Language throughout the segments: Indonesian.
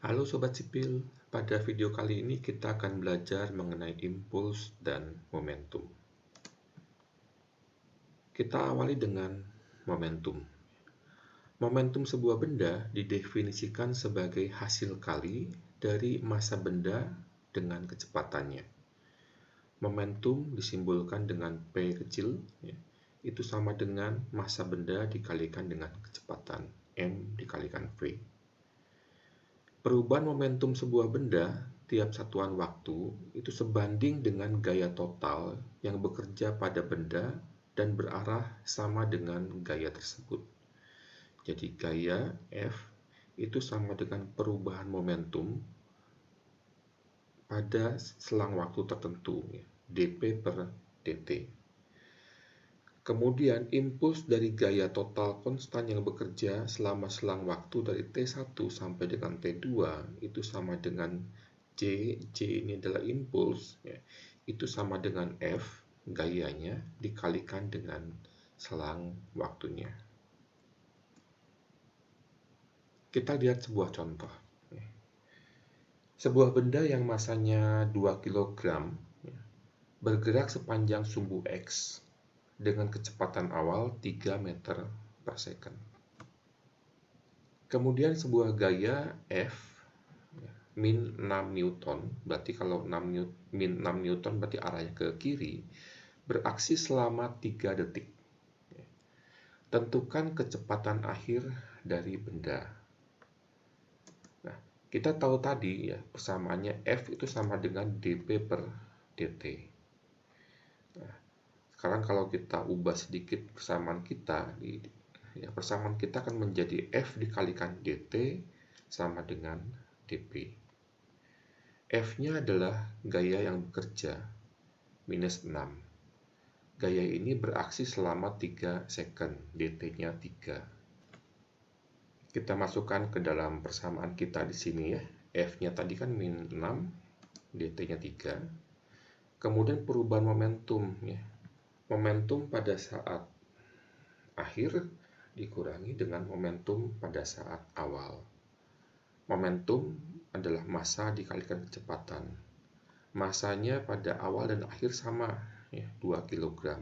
Halo Sobat Sipil, pada video kali ini kita akan belajar mengenai impuls dan momentum. Kita awali dengan momentum. Momentum sebuah benda didefinisikan sebagai hasil kali dari massa benda dengan kecepatannya. Momentum disimbolkan dengan P kecil, itu sama dengan massa benda dikalikan dengan kecepatan M dikalikan V. Perubahan momentum sebuah benda tiap satuan waktu itu sebanding dengan gaya total yang bekerja pada benda dan berarah sama dengan gaya tersebut. Jadi gaya F itu sama dengan perubahan momentum pada selang waktu tertentu, dP per dt. Kemudian impuls dari gaya total konstan yang bekerja selama selang waktu dari T1 sampai dengan T2 itu sama dengan J ini adalah impuls, itu sama dengan F, gayanya, dikalikan dengan selang waktunya. Kita lihat sebuah contoh. Sebuah benda yang masanya 2 kg bergerak sepanjang sumbu X dengan kecepatan awal 3 meter per second. Kemudian sebuah gaya F min 6 Newton, berarti kalau min 6 Newton berarti arahnya ke kiri, beraksi selama 3 detik. Tentukan kecepatan akhir dari benda. Nah, kita tahu tadi ya, persamaannya F itu sama dengan dP per dt. Nah, sekarang kalau kita ubah sedikit persamaan kita, persamaan kita akan menjadi F dikalikan dt sama dengan dP. F-nya adalah gaya yang bekerja, minus 6. Gaya ini beraksi selama 3 second, dt-nya 3. Kita masukkan ke dalam persamaan kita di sini ya. F-nya tadi kan min 6, dt-nya 3. Kemudian perubahan momentum ya. Momentum pada saat akhir dikurangi dengan momentum pada saat awal. Momentum adalah massa dikalikan kecepatan. Massanya pada awal dan akhir sama, ya, 2 kg.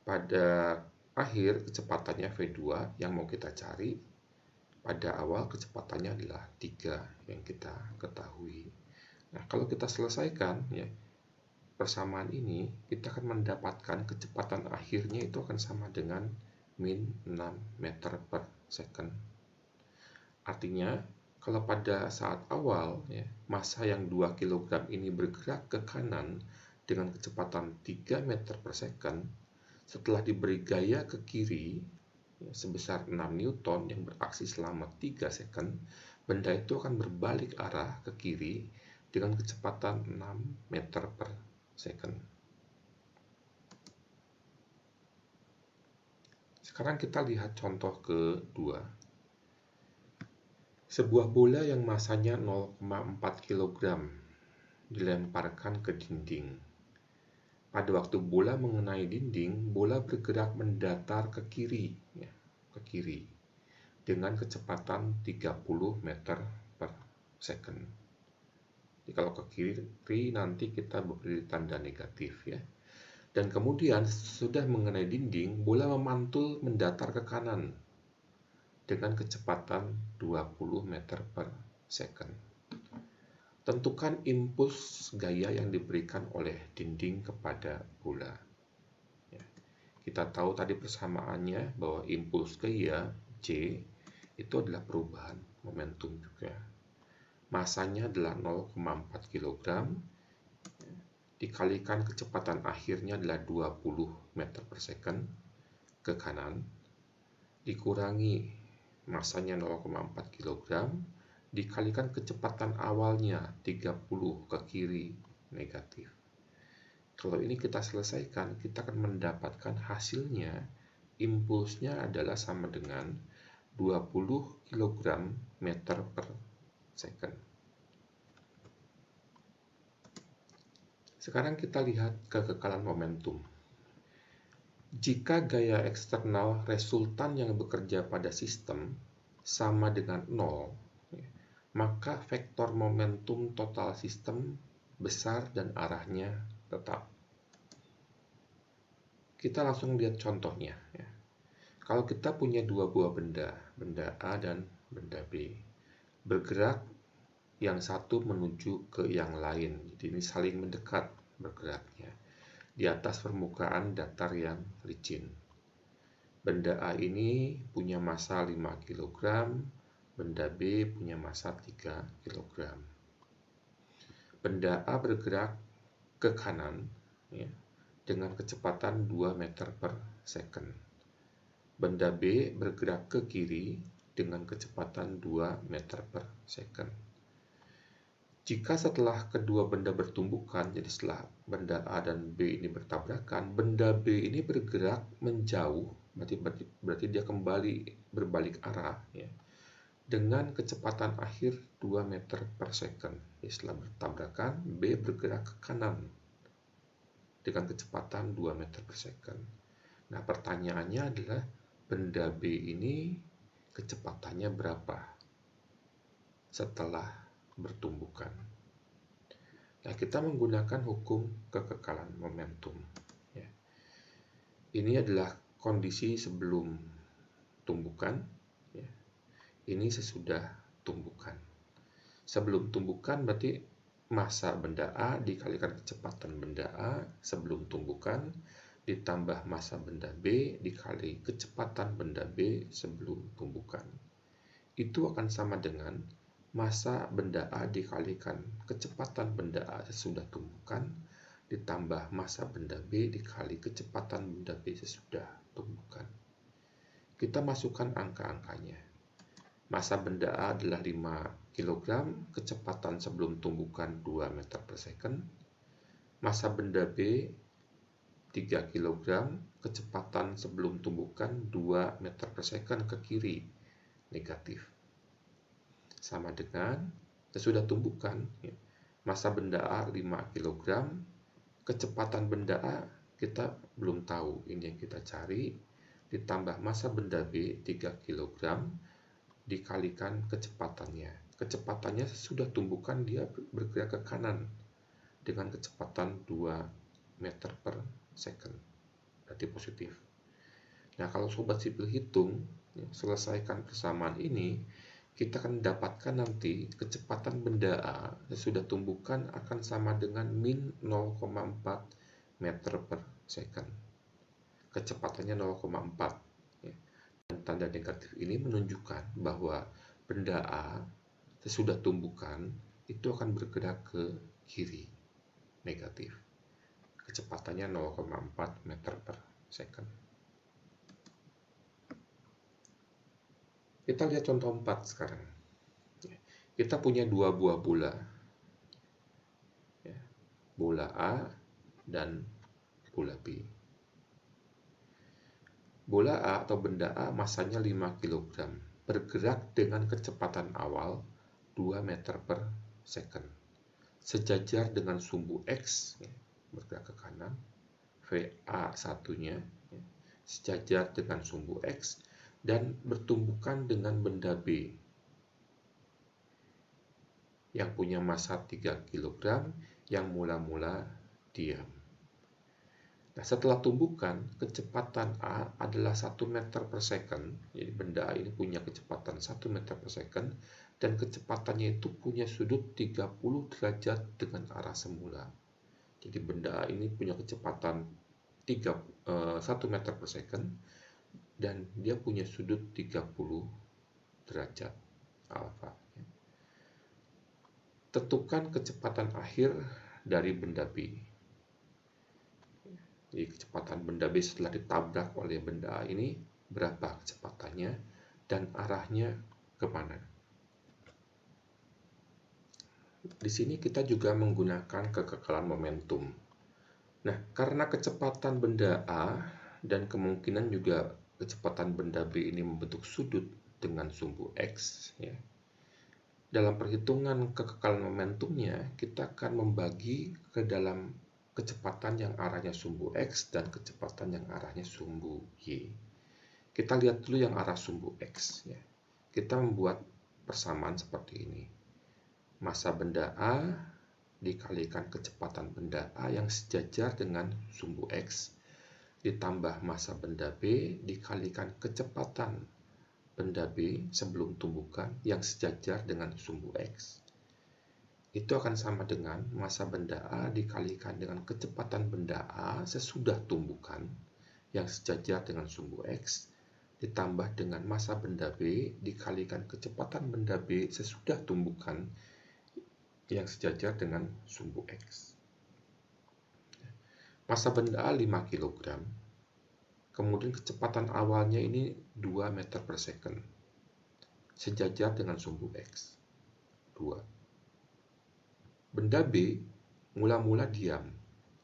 Pada akhir kecepatannya V2 yang mau kita cari. Pada awal kecepatannya adalah 3 yang kita ketahui. Nah, kalau kita selesaikan ya persamaan ini, kita akan mendapatkan kecepatan akhirnya itu akan sama dengan min 6 meter per second. Artinya, kalau pada saat awal, ya, massa yang 2 kg ini bergerak ke kanan dengan kecepatan 3 meter per second, setelah diberi gaya ke kiri, ya, sebesar 6 Newton yang beraksi selama 3 second, benda itu akan berbalik arah ke kiri dengan kecepatan 6 meter per second. Sekarang kita lihat contoh kedua. Sebuah bola yang masanya 0,4 kg dilemparkan ke dinding. Pada waktu bola mengenai dinding, bola bergerak mendatar ke kiri, ya, ke kiri dengan kecepatan 30 meter per second. Jadi kalau ke kiri nanti kita beri tanda negatif ya. Dan kemudian sudah mengenai dinding, bola memantul mendatar ke kanan dengan kecepatan 20 meter per second. Tentukan impuls gaya yang diberikan oleh dinding kepada bola. Ya. Kita tahu tadi persamaannya bahwa impuls gaya J itu adalah perubahan momentum juga. Massanya adalah 0,4 kg, dikalikan kecepatan akhirnya adalah 20 meter per second ke kanan, dikurangi massanya 0,4 kg, dikalikan kecepatan awalnya 30 ke kiri negatif. Kalau ini kita selesaikan, kita akan mendapatkan hasilnya, impulsnya adalah sama dengan 20 kg meter per second. Sekarang kita lihat kekekalan momentum. Jika gaya eksternal resultan yang bekerja pada sistem sama dengan 0, maka vektor momentum total sistem besar dan arahnya tetap. Kita langsung lihat contohnya. Ya. Kalau kita punya dua buah benda, benda A dan benda B, bergerak yang satu menuju ke yang lain. Jadi ini saling mendekat bergeraknya di atas permukaan datar yang licin. Benda A ini punya massa 5 kg, benda B punya massa 3 kg. Benda A bergerak ke kanan ya, dengan kecepatan 2 meter per second. Benda B bergerak ke kiri dengan kecepatan 2 meter per second. Jika setelah kedua benda bertumbukan, jadi setelah benda A dan B ini bertabrakan, benda B ini bergerak menjauh, berarti dia kembali berbalik arah ya, dengan kecepatan akhir 2 meter per second. Jadi setelah bertabrakan, B bergerak ke kanan dengan kecepatan 2 meter per second. Nah, pertanyaannya adalah benda B ini kecepatannya berapa setelah bertumbukan? Nah, kita menggunakan hukum kekekalan momentum. Ya. Ini adalah kondisi sebelum tumbukan. Ya. Ini sesudah tumbukan. Sebelum tumbukan berarti massa benda A dikalikan kecepatan benda A sebelum tumbukan ditambah massa benda B dikali kecepatan benda B sebelum tumbukan. Itu akan sama dengan massa benda A dikalikan kecepatan benda A sesudah tumbukan ditambah massa benda B dikali kecepatan benda B sesudah tumbukan. Kita masukkan angka-angkanya. Massa benda A adalah 5 kg, kecepatan sebelum tumbukan 2 meter per second. Massa benda B 3 kg, kecepatan sebelum tumbukan 2 meter per second ke kiri, negatif. Sama dengan sesudah tumbukan, ya, massa benda A 5 kg, kecepatan benda A kita belum tahu, ini yang kita cari, ditambah massa benda B 3 kg, dikalikan kecepatannya. Kecepatannya sudah tumbukan dia bergerak ke kanan dengan kecepatan 2 meter per second. Berarti positif. Nah, kalau sobat sipil hitung, ya, selesaikan persamaan ini, kita akan dapatkan nanti kecepatan benda A sudah tumbukan akan sama dengan min 0,4 meter per second. Kecepatannya 0,4. Dan tanda negatif ini menunjukkan bahwa benda A sesudah tumbukan itu akan bergerak ke kiri, negatif. Kecepatannya 0,4 meter per second. Kita lihat contoh 4 sekarang. Kita punya dua buah bola. Bola A dan bola B. Bola A atau benda A massanya 5 kg, bergerak dengan kecepatan awal 2 meter per second. Sejajar dengan sumbu X, ya, bergerak ke kanan, VA satunya, ya, sejajar dengan sumbu X, dan bertumbukan dengan benda B yang punya massa 3 kg yang mula-mula diam. Nah, setelah tumbukan, kecepatan A adalah 1 meter per second. Jadi benda A ini punya kecepatan 1 meter per second, dan kecepatannya itu punya sudut 30 derajat dengan arah semula. Jadi benda A ini punya kecepatan 1 meter per second, dan dia punya sudut 30 derajat alfa. Tentukan kecepatan akhir dari benda B. Jadi kecepatan benda B setelah ditabrak oleh benda A ini berapa kecepatannya dan arahnya kemana. Di sini kita juga menggunakan kekekalan momentum. Nah, karena kecepatan benda A dan kemungkinan juga kecepatan benda B ini membentuk sudut dengan sumbu X, ya. Dalam perhitungan kekekalan momentumnya, kita akan membagi ke dalam kecepatan yang arahnya sumbu X dan kecepatan yang arahnya sumbu Y. Kita lihat dulu yang arah sumbu X. Ya. Kita membuat persamaan seperti ini. massa benda A dikalikan kecepatan benda A yang sejajar dengan sumbu X, ditambah massa benda B dikalikan kecepatan benda B sebelum tumbukan yang sejajar dengan sumbu X. Itu akan sama dengan massa benda A dikalikan dengan kecepatan benda A sesudah tumbukan yang sejajar dengan sumbu X, ditambah dengan massa benda B dikalikan kecepatan benda B sesudah tumbukan yang sejajar dengan sumbu X. Massa benda A 5 kg, kemudian kecepatan awalnya ini 2 meter per second, sejajar dengan sumbu X. 2. Benda B mula-mula diam,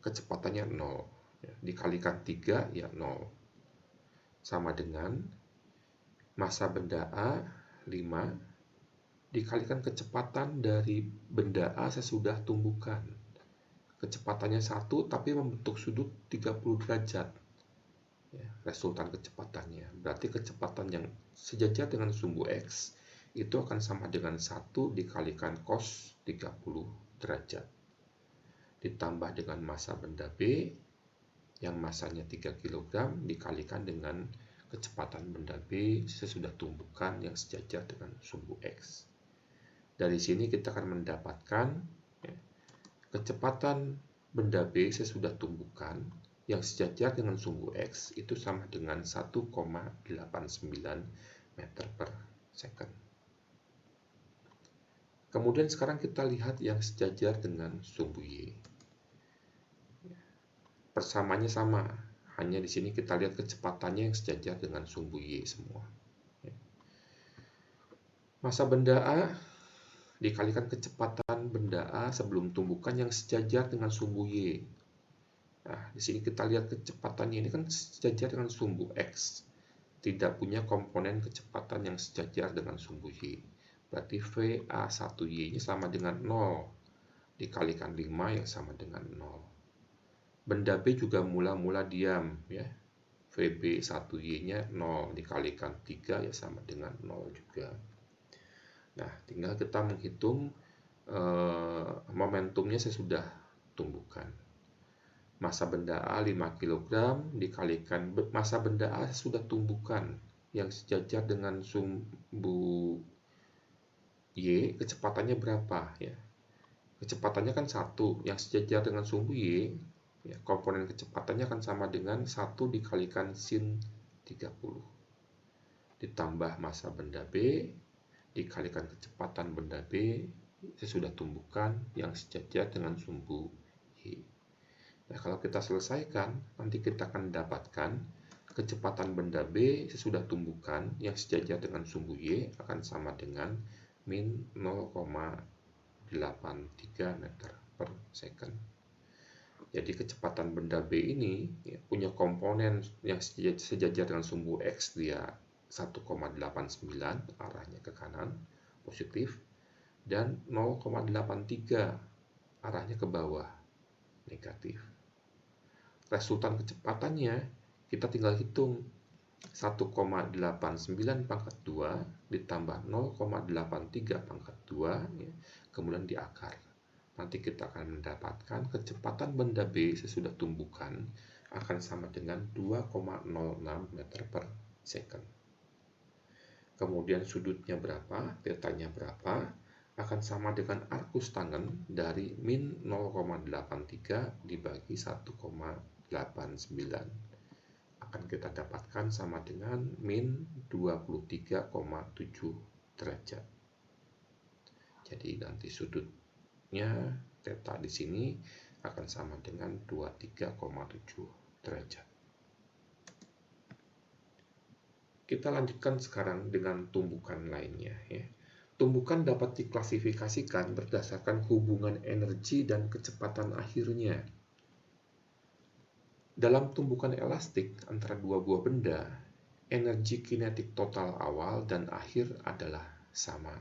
kecepatannya 0, dikalikan 3 ya 0. Sama dengan massa benda A 5 dikalikan kecepatan dari benda A sesudah tumbukan. Kecepatannya 1 tapi membentuk sudut 30 derajat. Ya, resultan kecepatannya. Berarti kecepatan yang sejajar dengan sumbu X itu akan sama dengan 1 dikalikan cos 30 derajat. Ditambah dengan massa benda B yang massanya 3 kg dikalikan dengan kecepatan benda B sesudah tumbukan yang sejajar dengan sumbu X. Dari sini kita akan mendapatkan kecepatan benda B sesudah tumbukan yang sejajar dengan sumbu X itu sama dengan 1,89 meter per second. Kemudian sekarang kita lihat yang sejajar dengan sumbu Y. Persamaannya sama, hanya di sini kita lihat kecepatannya yang sejajar dengan sumbu Y semua. Massa benda A dikalikan kecepatan benda A sebelum tumbukan yang sejajar dengan sumbu Y. Nah, di sini kita lihat kecepatannya ini kan sejajar dengan sumbu X. Tidak punya komponen kecepatan yang sejajar dengan sumbu Y. Berarti VA1Y ini sama dengan 0 dikalikan 5 yang sama dengan 0. Benda B juga mula-mula diam ya. VB1Y-nya 0 dikalikan 3 ya sama dengan 0 juga. Nah, tinggal kita menghitung momentumnya sesudah tumbukan. Massa benda A 5 kg dikalikan massa benda A sesudah tumbukan yang sejajar dengan sumbu Y, kecepatannya berapa ya? Kecepatannya kan 1, yang sejajar dengan sumbu Y, ya, komponen kecepatannya akan sama dengan 1 dikalikan sin 30. Ditambah massa benda B dikalikan kecepatan benda B sesudah tumbukan yang sejajar dengan sumbu Y. Nah, kalau kita selesaikan, nanti kita akan mendapatkan kecepatan benda B sesudah tumbukan yang sejajar dengan sumbu Y akan sama dengan min 0,83 meter per second. Jadi kecepatan benda B ini ya, punya komponen yang sejajar dengan sumbu X, dia 1,89 arahnya ke kanan positif dan 0,83 arahnya ke bawah negatif. Resultan kecepatannya kita tinggal hitung 1,89 pangkat 2 ditambah 0,83 pangkat 2 ya, kemudian diakar. Nanti kita akan mendapatkan kecepatan benda B sesudah tumbukan akan sama dengan 2,06 meter per second. Kemudian sudutnya berapa, tetanya berapa, akan sama dengan arcus tangen dari min 0,83 dibagi 1,89. Akan kita dapatkan sama dengan min 23,7 derajat. Jadi nanti sudutnya theta di sini akan sama dengan 23,7 derajat. Kita lanjutkan sekarang dengan tumbukan lainnya ya. Tumbukan dapat diklasifikasikan berdasarkan hubungan energi dan kecepatan akhirnya. Dalam tumbukan elastik antara dua buah benda, energi kinetik total awal dan akhir adalah sama.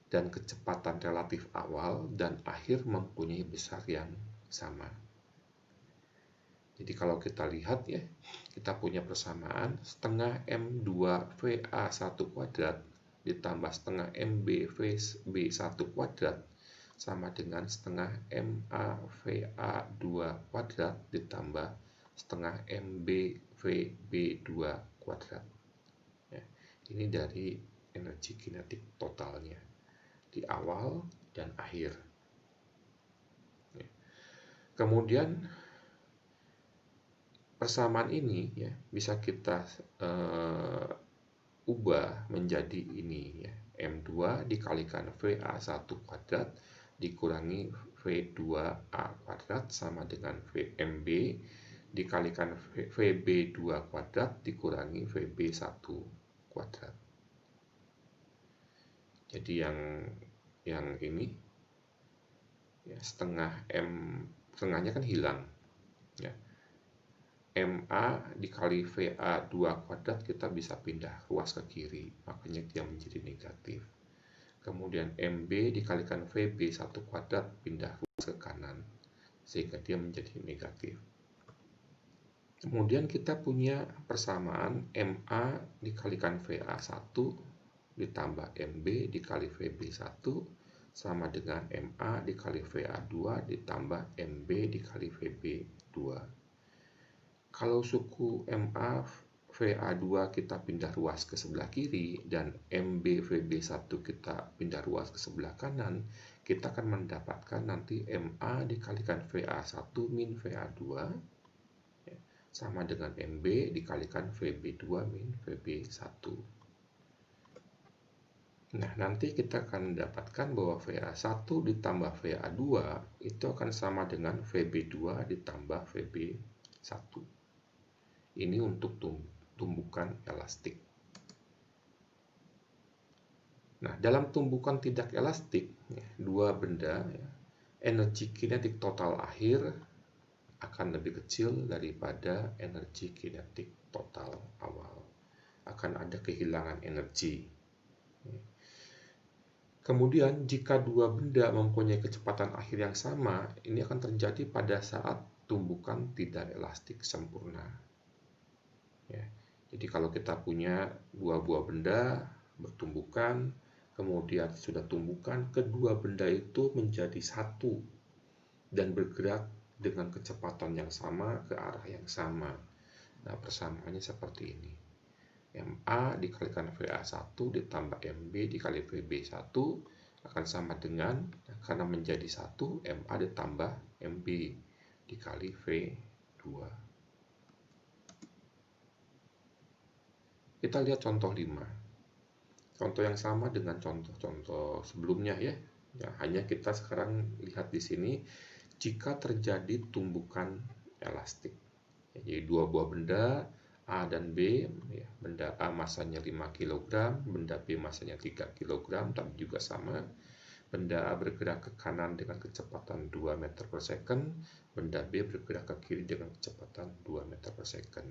Dan kecepatan relatif awal dan akhir mempunyai besar yang sama. Jadi kalau kita lihat ya, kita punya persamaan setengah M2 VA1 kuadrat ditambah setengah MB VB1 kuadrat sama dengan setengah MA VA2 kuadrat ditambah setengah MB VB2 kuadrat. Ya, ini dari energi kinetik totalnya di awal dan akhir. Ya. Kemudian persamaan ini ya bisa kita ubah menjadi ini ya, M2 dikalikan VA1 kuadrat dikurangi V2A kuadrat sama dengan VMB dikalikan VB2 kuadrat dikurangi VB1 kuadrat. Jadi yang ini ya, setengahnya kan hilang ya. MA dikali VA2 kuadrat kita bisa pindah ruas ke kiri, makanya dia menjadi negatif. Kemudian MB dikalikan VB1 kuadrat pindah ruas ke kanan, sehingga dia menjadi negatif. Kemudian kita punya persamaan MA dikalikan VA1 ditambah MB dikali VB1 sama dengan MA dikali VA2 ditambah MB dikali VB2. Kalau suku MA VA2 kita pindah ruas ke sebelah kiri dan MB VB1 kita pindah ruas ke sebelah kanan, kita akan mendapatkan nanti MA dikalikan VA1 min VA2 ya, sama dengan MB dikalikan VB2 min VB1. Nah, nanti kita akan mendapatkan bahwa VA1 ditambah VA2 itu akan sama dengan VB2 ditambah VB1. Ini untuk tumbukan elastik. Nah, dalam tumbukan tidak elastik, ya, dua benda, ya, energi kinetik total akhir akan lebih kecil daripada energi kinetik total awal. Akan ada kehilangan energi. Kemudian, jika dua benda mempunyai kecepatan akhir yang sama, ini akan terjadi pada saat tumbukan tidak elastik sempurna. Ya, jadi kalau kita punya dua buah benda bertumbukan, kemudian sudah tumbukan, kedua benda itu menjadi satu dan bergerak dengan kecepatan yang sama ke arah yang sama. Nah, persamaannya seperti ini. MA dikalikan VA1 ditambah MB dikali VB1 akan sama dengan, karena menjadi satu, MA ditambah MB dikali V2. Kita lihat contoh 5. Contoh yang sama dengan contoh-contoh sebelumnya ya. Ya, hanya kita sekarang lihat di sini jika terjadi tumbukan elastik. Ya, jadi dua buah benda A dan B, ya, benda A masanya 5 kg, benda B masanya 3 kg, tapi juga sama. Benda A bergerak ke kanan dengan kecepatan 2 meter per second, benda B bergerak ke kiri dengan kecepatan 2 meter per second.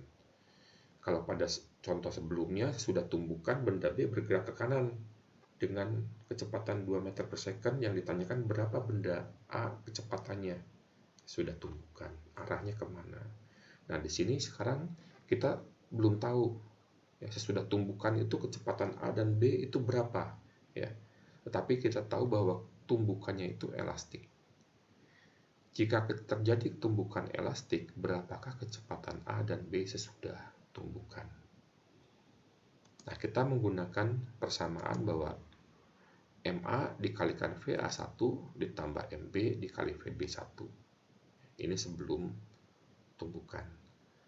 Kalau pada contoh sebelumnya sudah tumbukan benda B bergerak ke kanan dengan kecepatan 2 meter per second, yang ditanyakan berapa benda A kecepatannya. Sudah tumbukan, arahnya kemana. Nah, di sini sekarang kita belum tahu ya, sesudah tumbukan itu kecepatan A dan B itu berapa ya. Tetapi kita tahu bahwa tumbukannya itu elastik. Jika terjadi tumbukan elastik, berapakah kecepatan A dan B sesudah tumbukan? Nah, kita menggunakan persamaan bahwa MA dikalikan VA1 ditambah MB dikali VB1. Ini sebelum tumbukan.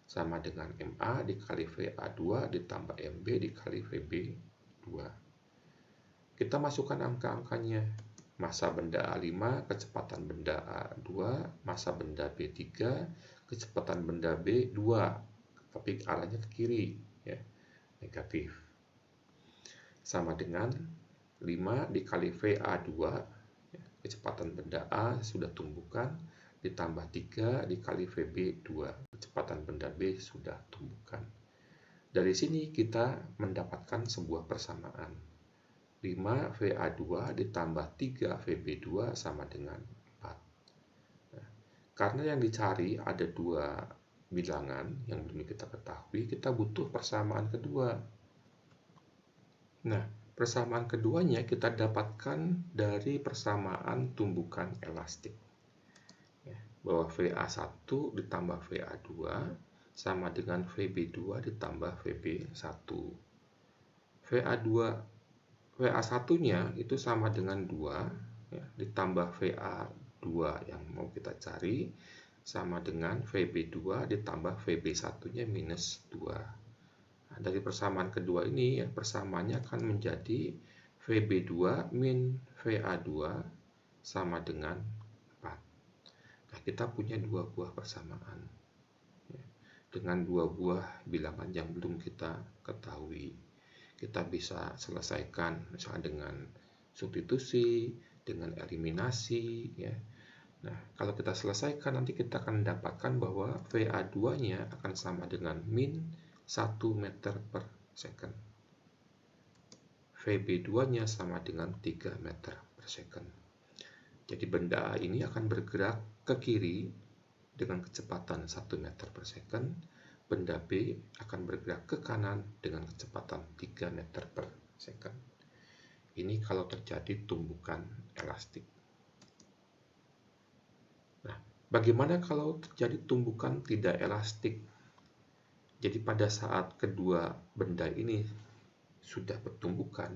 Sama dengan MA dikali VA2 ditambah MB dikali VB2. Kita masukkan angka-angkanya. Massa benda A5, kecepatan benda A2, massa benda B3, kecepatan benda B2, tapi arahnya ke kiri, ya, negatif. Sama dengan 5 dikali VA2, ya, kecepatan benda A sudah tumbukan, ditambah 3 dikali VB2, kecepatan benda B sudah tumbukan. Dari sini kita mendapatkan sebuah persamaan. 5 VA2 ditambah 3 VB2 sama dengan 4. Nah, karena yang dicari ada dua bilangan yang belum kita ketahui, kita butuh persamaan kedua. Nah, Persamaan keduanya kita dapatkan dari persamaan tumbukan elastik. Bahwa VA1 ditambah VA2 sama dengan VB2 ditambah VB1. VA1-nya itu sama dengan 2, ya, ditambah VA2 yang mau kita cari, sama dengan VB2 ditambah VB1-nya minus 2. Nah, dari persamaan kedua ini, ya, persamaannya akan menjadi VB2 min VA2 sama dengan 4. Nah, kita punya dua buah persamaan, ya, dengan dua buah bilangan yang belum kita ketahui. Kita bisa selesaikan misalnya dengan substitusi, dengan eliminasi, ya. Nah, kalau kita selesaikan nanti kita akan mendapatkan bahwa VA2-nya akan sama dengan min 1 meter per second. VB2-nya sama dengan 3 meter per second. Jadi benda A ini akan bergerak ke kiri dengan kecepatan 1 meter per second. Benda B akan bergerak ke kanan dengan kecepatan 3 meter per second. Ini kalau terjadi tumbukan elastik. Nah, bagaimana kalau terjadi tumbukan tidak elastik? Jadi pada saat kedua benda ini sudah bertumbukan,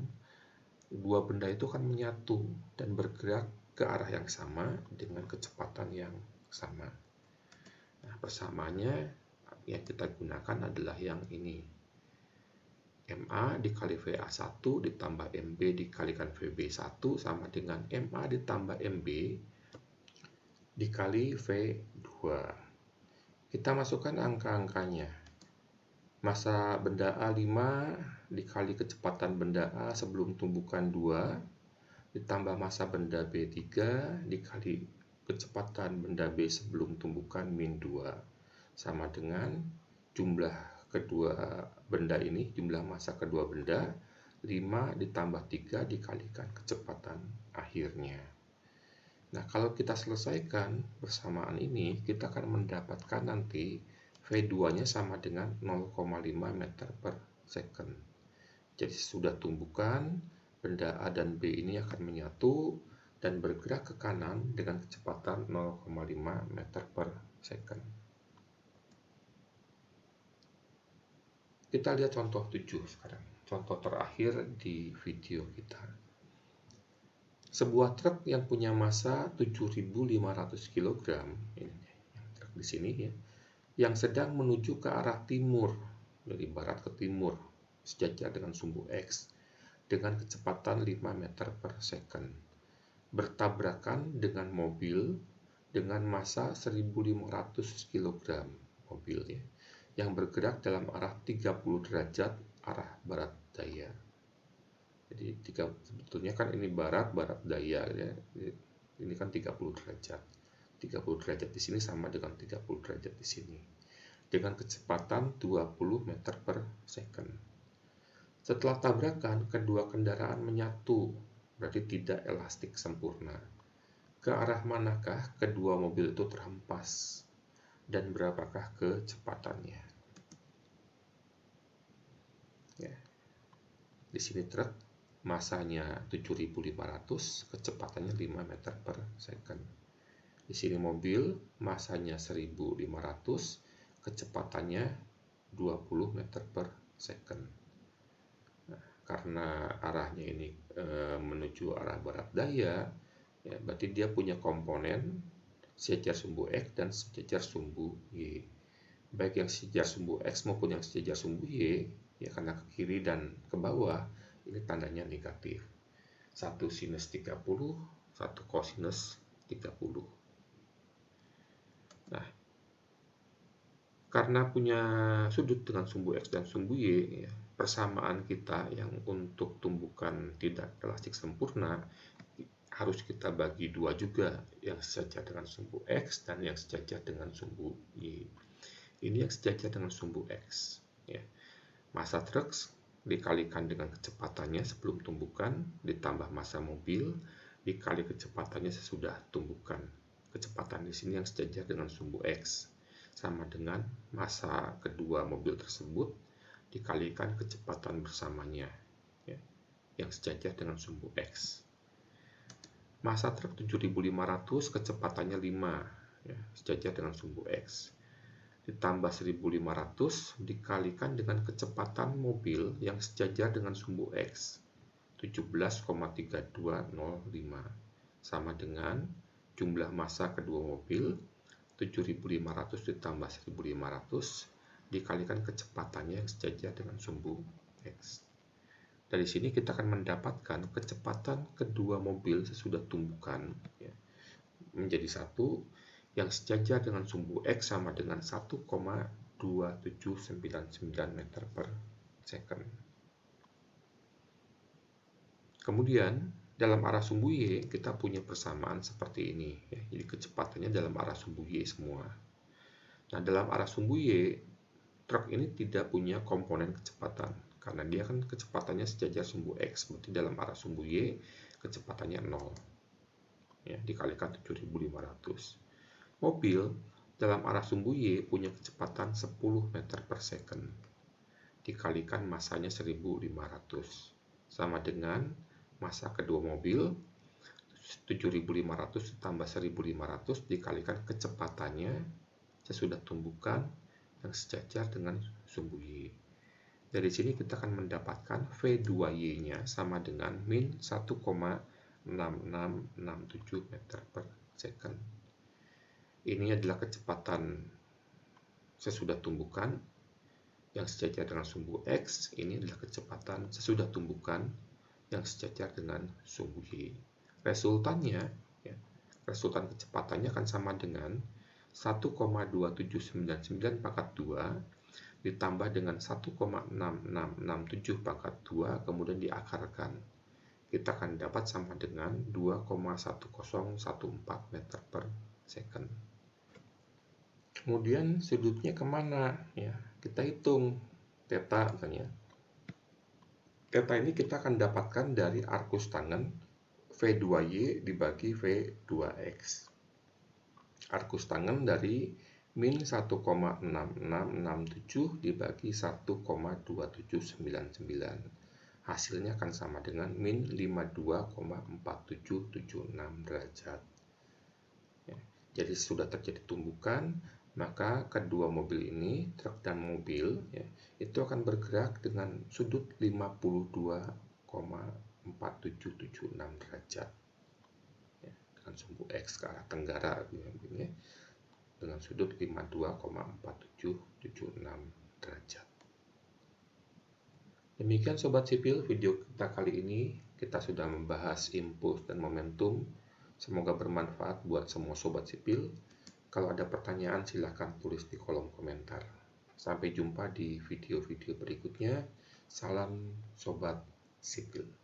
dua benda itu akan menyatu dan bergerak ke arah yang sama dengan kecepatan yang sama. Nah, persamaannya yang kita gunakan adalah yang ini. MA dikali VA1 ditambah MB dikalikan VB1 sama dengan MA ditambah MB dikali V2. Kita masukkan angka-angkanya. Massa benda A 5 dikali kecepatan benda A sebelum tumbukan 2 ditambah massa benda B 3 dikali kecepatan benda B sebelum tumbukan min 2 sama dengan jumlah kedua benda ini, jumlah massa kedua benda 5 ditambah 3 dikalikan kecepatan akhirnya. Nah, kalau kita selesaikan persamaan ini, kita akan mendapatkan nanti V2-nya sama dengan 0,5 meter per second. Jadi sudah tumbukan, benda A dan B ini akan menyatu dan bergerak ke kanan dengan kecepatan 0,5 meter per second. Kita lihat contoh 7 sekarang, contoh terakhir di video kita. Sebuah truk yang punya massa 7.500 kg, ini truk di sini ya, yang sedang menuju ke arah timur, dari barat ke timur, sejajar dengan sumbu X, dengan kecepatan 5 meter per second, bertabrakan dengan mobil dengan massa 1.500 kg mobilnya, yang bergerak dalam arah 30 derajat arah barat daya. Jadi sebetulnya kan ini barat daya ya. Ini kan 30 derajat. 30 derajat di sini sama dengan 30 derajat di sini. Dengan kecepatan 20 meter per second. Setelah tabrakan, kedua kendaraan menyatu, berarti tidak elastik sempurna. Ke arah manakah kedua mobil itu terhempas? Dan berapakah kecepatannya? Ya. Di sini truk, massanya 7.500, kecepatannya 5 meter per second. Di sini mobil, massanya 1.500, kecepatannya 20 meter per second. Karena arahnya ini menuju arah barat daya, ya, berarti dia punya komponen sejajar sumbu X dan sejajar sumbu Y. Baik yang sejajar sumbu X maupun yang sejajar sumbu Y, ya, karena ke kiri dan ke bawah, ini tandanya negatif. 1 sinus 30, 1 kosinus 30. Nah, karena punya sudut dengan sumbu X dan sumbu Y, ya, persamaan kita yang untuk tumbukan tidak elastik sempurna harus kita bagi dua juga, yang sejajar dengan sumbu X dan yang sejajar dengan sumbu Y. Ini yang sejajar dengan sumbu X. Ya. Massa truk dikalikan dengan kecepatannya sebelum tumbukan, ditambah massa mobil dikali kecepatannya sesudah tumbukan. Kecepatan di sini yang sejajar dengan sumbu X sama dengan massa kedua mobil tersebut dikalikan kecepatan bersamanya. Ya. yang sejajar dengan sumbu X. Massa truk 7500, kecepatannya 5, ya, sejajar dengan sumbu X. Ditambah 1500 dikalikan dengan kecepatan mobil yang sejajar dengan sumbu X, 17,3205, sama dengan jumlah massa kedua mobil, 7500 ditambah 1500 dikalikan kecepatannya yang sejajar dengan sumbu X. Dari sini kita akan mendapatkan kecepatan kedua mobil sesudah tumbukan, ya, menjadi satu, yang sejajar dengan sumbu X sama dengan 1,2799 meter per second. Kemudian dalam arah sumbu Y kita punya persamaan seperti ini, ya. Jadi kecepatannya dalam arah sumbu Y semua. Nah, dalam arah sumbu Y, truk ini tidak punya komponen kecepatan karena dia kan kecepatannya sejajar sumbu X, berarti dalam arah sumbu Y kecepatannya 0, ya, dikalikan 7500. Mobil dalam arah sumbu Y punya kecepatan 10 meter per second dikalikan massanya 1500, sama dengan massa kedua mobil 7500 ditambah 1500 dikalikan kecepatannya sesudah tumbukan yang sejajar dengan sumbu Y. Dari sini kita akan mendapatkan V2Y-nya sama dengan min 1,6667 meter per second. Ini adalah kecepatan sesudah tumbukan yang sejajar dengan sumbu X. Ini adalah kecepatan sesudah tumbukan yang sejajar dengan sumbu Y. Resultannya, ya, resultan kecepatannya akan sama dengan 1,2799 pangkat 2 ditambah dengan 1,6667 pangkat 2 kemudian diakarkan. Kita akan dapat sama dengan 2,1014 meter per second. Kemudian sudutnya kemana? Ya, kita hitung theta misalnya. Theta ini kita akan dapatkan dari arkus tangen V2Y dibagi V2X. Arkus tangen dari min 1,6667 dibagi 1,2799. Hasilnya akan sama dengan min 52,4776 derajat. Ya, jadi sudah terjadi tumbukan, maka kedua mobil ini, truk dan mobil, ya, itu akan bergerak dengan sudut 52,4776 derajat, ya, dengan sumbu X ke arah tenggara, ya, dengan sudut 52,4776 derajat. Demikian Sobat Sipil, video kita kali ini. Kita sudah membahas impuls dan momentum. Semoga bermanfaat buat semua Sobat Sipil. Kalau ada pertanyaan silahkan tulis di kolom komentar. Sampai jumpa di video-video berikutnya. Salam Sobat Sipil.